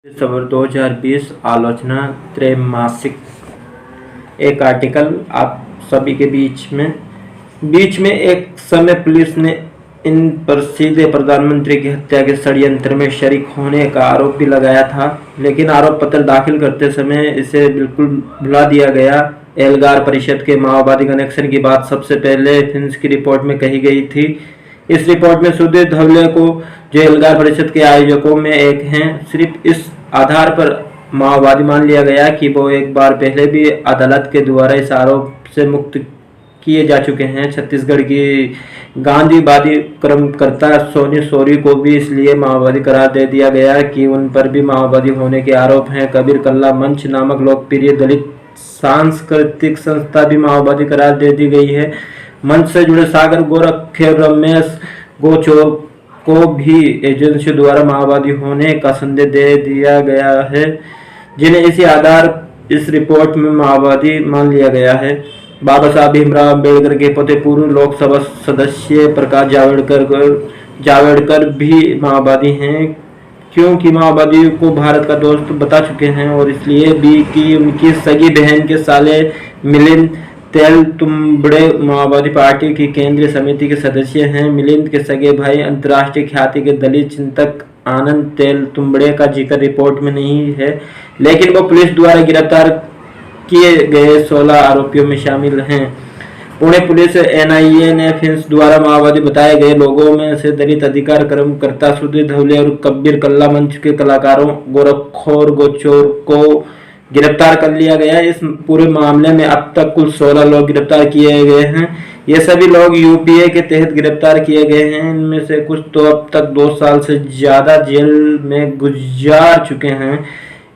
दिसंबर 2020 आलोचना त्रैमासिक। एक आर्टिकल आप सभी के बीच में एक समय पुलिस ने इन पर सीधे प्रधानमंत्री की हत्या के षड्यंत्र में शरीक होने का आरोप भी लगाया था, लेकिन आरोप पत्र दाखिल करते समय इसे बिल्कुल भुला दिया गया। एल्गार परिषद के माओवादी कनेक्शन की बात सबसे पहले फिंस की रिपोर्ट में कही गई थी। इस रिपोर्ट में सुधीर धवले को, जो एल्गार परिषद के आयोजकों में एक हैं, सिर्फ इस आधार पर माओवादी मान लिया गया कि वो एक बार पहले भी अदालत के द्वारा इस आरोप से मुक्त किए जा चुके हैं। छत्तीसगढ़ की गांधीवादी कर्मकर्ता सोनी सोरी को भी इसलिए माओवादी करार दे दिया गया कि उन पर भी माओवादी होने के आरोप हैं। कबीर कल्ला मंच नामक लोकप्रिय दलित सांस्कृतिक संस्था भी माओवादी करार दे दी गई है। मंच से जुड़े सागर गोरखे रमेश गोचोर को भी एजेंसी द्वारा माओवादी होने का संदेह दे दिया गया है, जिन्हें इसी आधार इस रिपोर्ट में माओवादी मान लिया गया है। बाबा साहब भीमराव अम्बेडकर के पोते पूर्व लोकसभा सदस्य प्रकाश जावड़ेकर भी माओवादी हैं, क्योंकि माओवादी को भारत का दोस्त बता चुके हैं, और इसलिए भी कि उनकी सगी बहन के साले मिलिंद तेलतुंबड़े माओवादी पार्टी की केंद्रीय समिति के सदस्य हैं। मिलिंद के सगे भाई अंतर्राष्ट्रीय ख्याति के दलित चिंतक आनंद तेलतुंबड़े का जिक्र रिपोर्ट में नहीं है, लेकिन वो पुलिस द्वारा गिरफ्तार किए गए 16 आरोपियों में शामिल हैं। पुणे पुलिस एनआईए ने फिंस द्वारा माओवादी बताए गए लोगों में से दलित अधिकार कर्मकर्ता सुधीर धवले और कबीर कल्ला मंच के कलाकारों गोरखोर गोचोर को गिरफ्तार कर लिया गया। इस पूरे मामले में अब तक कुल 16 लोग गिरफ्तार किए गए हैं। ये सभी लोग यूपीए के तहत गिरफ्तार किए गए हैं। इनमें से कुछ तो अब तक 2 साल से ज्यादा जेल में गुजार चुके हैं।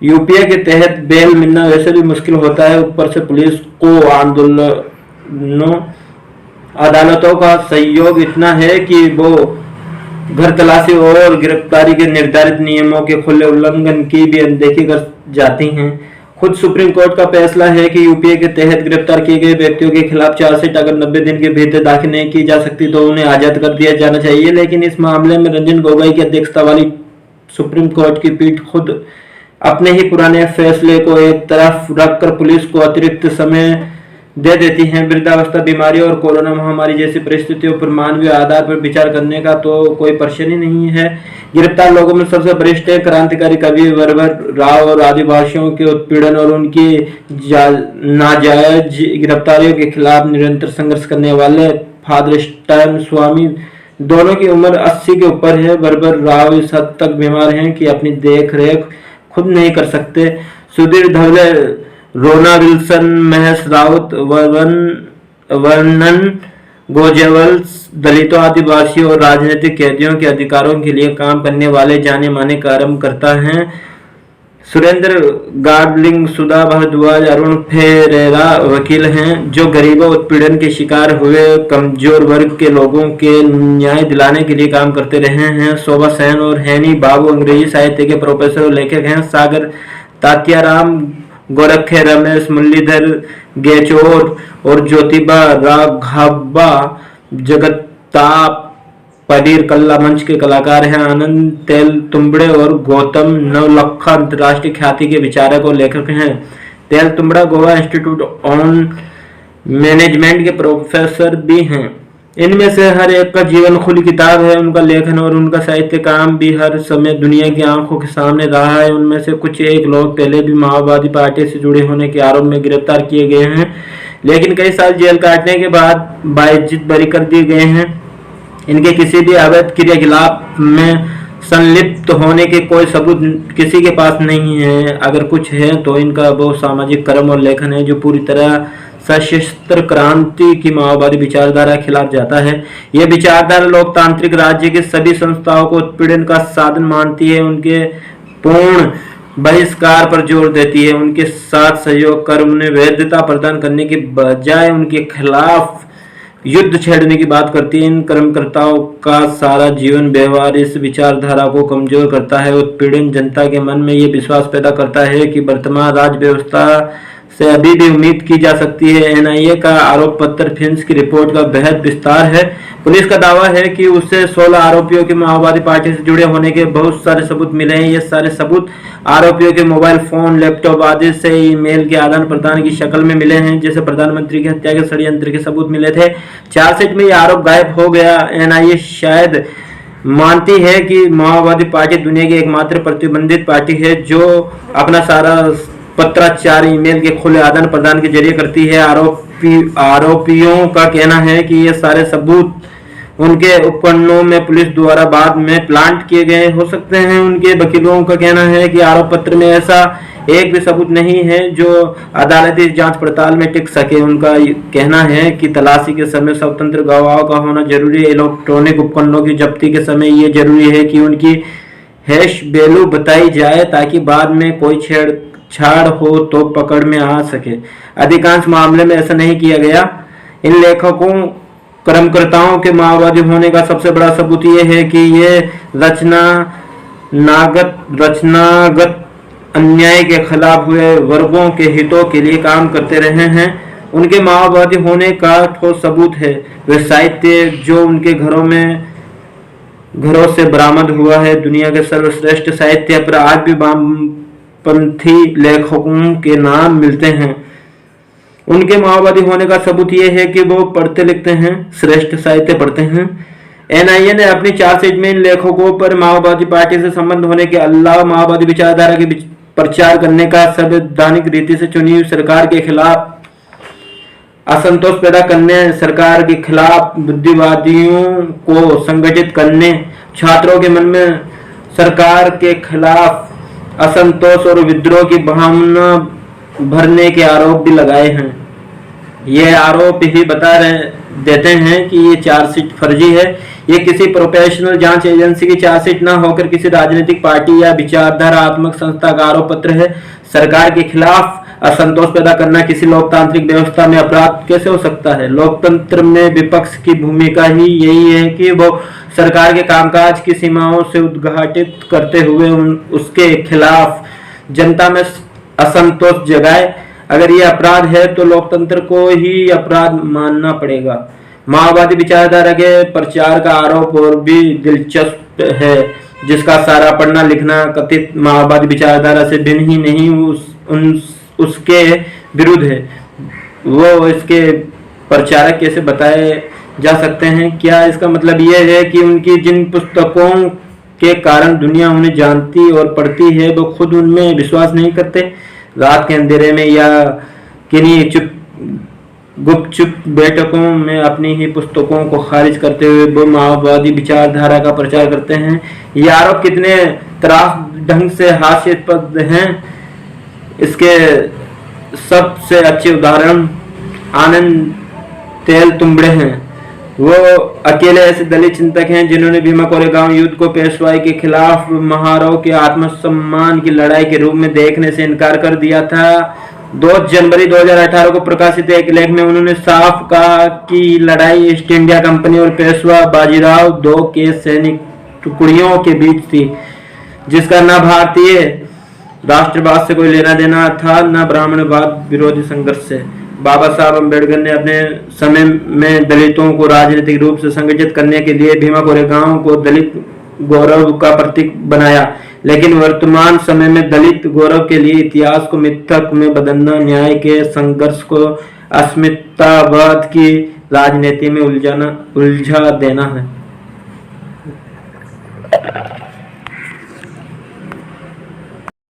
यूपीए के तहत बेल मिलना वैसे भी मुश्किल होता है, ऊपर से पुलिस को आंदोलनों अदालतों का सहयोग इतना है कि वो घर तलाशी और गिरफ्तारी के निर्धारित नियमों के खुले उल्लंघन की भी अनदेखी कर जाती हैं। खुद सुप्रीम कोर्ट का फैसला है कि यूपीए के तहत गिरफ्तार किए गए व्यक्तियों के खिलाफ चार्जशीट अगर 90 दिन के भीतर दाखिल नहीं की जा सकती तो उन्हें आजाद कर दिया जाना चाहिए। लेकिन इस मामले में रंजन गोगोई की अध्यक्षता वाली सुप्रीम कोर्ट की पीठ खुद अपने ही पुराने फैसले को एक तरफ रखकर पुलिस को अतिरिक्त समय दे देती हैं। वृद्धावस्था, बीमारी और कोरोना महामारी जैसी परिस्थितियों पर मानवीय आधार पर विचार करने का तो कोई प्रश्न ही नहीं है। गिरफ्तार लोगों में सबसे वरिष्ठ है क्रांतिकारी कवि वरवर राव और आदिवासियों के उत्पीड़न और उनकी नाजायज गिरफ्तारियों के खिलाफ निरंतर संघर्ष करने वाले फादर स्टैन स्वामी। दोनों की उम्र 80 के ऊपर है। वरवर राव इस हद तक बीमार हैं कि अपनी देख रेख खुद नहीं कर सकते। सुधीर धवले, रोना विल्सन, महेश राउत, वर्णन गोजेवल दलितों, आदिवासियों और राजनीतिक कैदियों के अधिकारों के लिए काम करने वाले जाने माने कर्मकर्ता हैं। सुरेंद्र गाडलिंग, सुधा भारद्वाज, अरुण फेरेरा वकील हैं, जो गरीबों, उत्पीड़न के शिकार हुए कमजोर वर्ग के लोगों के न्याय दिलाने के लिए काम करते रहे हैं। शोभा सेन और हैनी बाबू अंग्रेजी साहित्य के प्रोफेसर और लेखक हैं। सागर तात्याराम, गोरखे रमेश, मुरलीधर गेचोर और ज्योतिबा राघवा जगताप कबीर कल्ला मंच के कलाकार हैं। आनंद तेलतुंबड़े और गौतम नवलखा अंतर्राष्ट्रीय ख्याति के विचारक और लेखक हैं। तेलतुंबड़ा गोवा इंस्टीट्यूट ऑन मैनेजमेंट के प्रोफेसर भी हैं। इनमें से हर एक का जीवन खुली किताब है। उनका लेखन और उनका साहित्य काम भी हर समय दुनिया की आंखों के सामने रहा है। उनमें से कुछ एक लोग पहले भी माओवादी पार्टी से जुड़े होने के आरोप में गिरफ्तार किए गए हैं, लेकिन कई साल जेल काटने के बाद बाइज्जत बरी कर दिए गए हैं। इनके किसी भी अवैध क्रियाकलाप में संलिप्त होने के कोई सबूत किसी के पास नहीं है। अगर कुछ है तो इनका वो सामाजिक कर्म और लेखन है जो पूरी तरह सशस्त्र क्रांति की माओवादी विचारधारा के खिलाफ जाता है। यह विचारधारा लोकतांत्रिक राज्य के सभी संस्थाओं को उत्पीड़न का साधन मानती है, उनके पूर्ण बहिष्कार पर जोर देती है, उनके साथ सहयोग कर उन्हें वैधता प्रदान करने के बजाय उनके खिलाफ युद्ध छेड़ने की बात करती है। इन कर्मकर्ताओं का सारा जीवन व्यवहार इस विचारधारा को कमजोर करता है। उत्पीड़न जनता के मन में ये विश्वास पैदा करता है कि वर्तमान राज्य व्यवस्था से अभी भी उम्मीद की जा सकती है। एनआईए का आरोप पत्र फिंस की रिपोर्ट का बेहद विस्तार है। पुलिस का दावा है कि उससे 16 आरोपियों के माओवादी पार्टी से जुड़े होने के बहुत सारे सबूत मिले हैं। ये सारे सबूत आरोपियों के मोबाइल फोन, लैपटॉप आदि से ईमेल के आदान प्रदान की शक्ल में मिले हैं, जैसे प्रधानमंत्री की हत्या के षड्यंत्र के सबूत मिले थे। चार्जशीट में ये आरोप गायब हो गया। एनआईए शायद मानती है कि माओवादी पार्टी दुनिया की एकमात्र प्रतिबंधित पार्टी है जो अपना सारा पत्राचार ईमेल के खुले आदान प्रदान के जरिए करती है। आरोपियों का कहना है कि ये सारे सबूत उनके उपकरणों में पुलिस द्वारा बाद में प्लांट किए गए हो सकते हैं। उनके वकीलों का कहना है कि आरोप पत्र में ऐसा एक भी सबूत नहीं है जो अदालती जांच पड़ताल में टिक सके। उनका कहना है कि तलाशी के समय स्वतंत्र गवाहों का होना जरूरी है। इलेक्ट्रॉनिक उपकरणों की जब्ती के समय ये जरूरी है कि उनकी हैश वैल्यू बताई जाए ताकि बाद में कोई छेड़छाड़ हो तो पकड़ में आ सके। अधिकांश मामले में ऐसा नहीं किया गया। इन लेखकों कर्मकर्ताओं के माओवादी होने का सबसे बड़ा सबूत ये है कि ये रचनागत अन्याय के खिलाफ हुए वर्गों के हितों के लिए काम करते रहे हैं। उनके माओवादी होने का ठोस सबूत है वे साहित्य जो उनके घरों से बरामद हुआ है। दुनिया के सर्वश्रेष्ठ साहित्य पर आज भी वामपंथी लेखकों के नाम मिलते हैं। उनके माओवादी होने का सबूत यह है कि वो पढ़ते लिखते हैं, श्रेष्ठ साहित्य पढ़ते हैं। एनआईए ने अपनी चार्जशीट में इन लेखकों पर माओवादी पार्टी से संबंध होने के अलावा माओवादी विचारधारा के प्रचार करने का संवैधानिक रीति से चुनी हुई सरकार के खिलाफ असंतोष पैदा करने, सरकार के खिलाफ बुद्धिवादियों को संगठित करने, छात्रों के मन में सरकार के खिलाफ असंतोष और विद्रोह की भावना भरने के आरोप भी लगाए हैं। ये आरोप ही देते हैं कि ये चार्जशीट फर्जी है। ये किसी प्रोफेशनल जांच एजेंसी की चार्जशीट न होकर किसी राजनीतिक पार्टी या विचारधारात्मक संस्था का आरोप पत्र है। सरकार के खिलाफ असंतोष पैदा करना किसी लोकतांत्रिक व्यवस्था में अपराध कैसे हो सकता है? लोकतंत्र में विपक्ष की भूमिका ही यही है कि वो सरकार के कामकाज की सीमाओं से उद्घाटित करते हुए उसके खिलाफ जनता में असंतोष जगाए। अगर ये अपराध है तो लोकतंत्र को ही अपराध मानना पड़ेगा। माओवादी विचारधारा के प्रचार का आरोप और भी दिलचस्प है, जिसका सारा पढ़ना लिखना कथित माओवादी विचारधारा से भिन्न ही नहीं उसके विरुद्ध है। वो इसके प्रचारक कैसे बताए जा सकते हैं? क्या इसका मतलब यह है कि उनकी जिन पुस्तकों के कारण दुनिया उन्हें जानती और पढ़ती है वो खुद उनमें विश्वास नहीं करते? रात के अंधेरे में या किन्हीं गुपचुप बैठकों में अपनी ही पुस्तकों को खारिज करते हुए वो माओवादी विचारधारा का प्रचार करते हैं। ये आरोप कितने त्रास ढंग से हास्यास्पद हैं, इसके सबसे अच्छे उदाहरण आनंद तेलतुंबड़े हैं। वो अकेले ऐसे दलित चिंतक हैं जिन्होंने भीमा कोरेगांव युद्ध को पेशवाई के खिलाफ महाराव के आत्मसम्मान की लड़ाई के रूप में देखने से इनकार कर दिया था। 2 जनवरी 2018 को प्रकाशित एक लेख में उन्होंने साफ कहा कि लड़ाई ईस्ट इंडिया कंपनी और पेशवा बाजीराव 2 के सैनिक टुकड़ियों के बीच थी, जिसका न भारतीय राष्ट्रवाद से कोई लेना देना था, न ब्राह्मणवाद विरोधी संघर्ष से। बाबा साहब अम्बेडकर ने अपने समय में दलितों को राजनीतिक रूप से संगठित करने के लिए भीमा कोरेगांव को दलित गौरव का प्रतीक बनाया, लेकिन वर्तमान समय में दलित गौरव के लिए इतिहास को मिथक में बदलना, न्याय के संघर्ष को अस्मितावाद की राजनीति में उलझा देना है।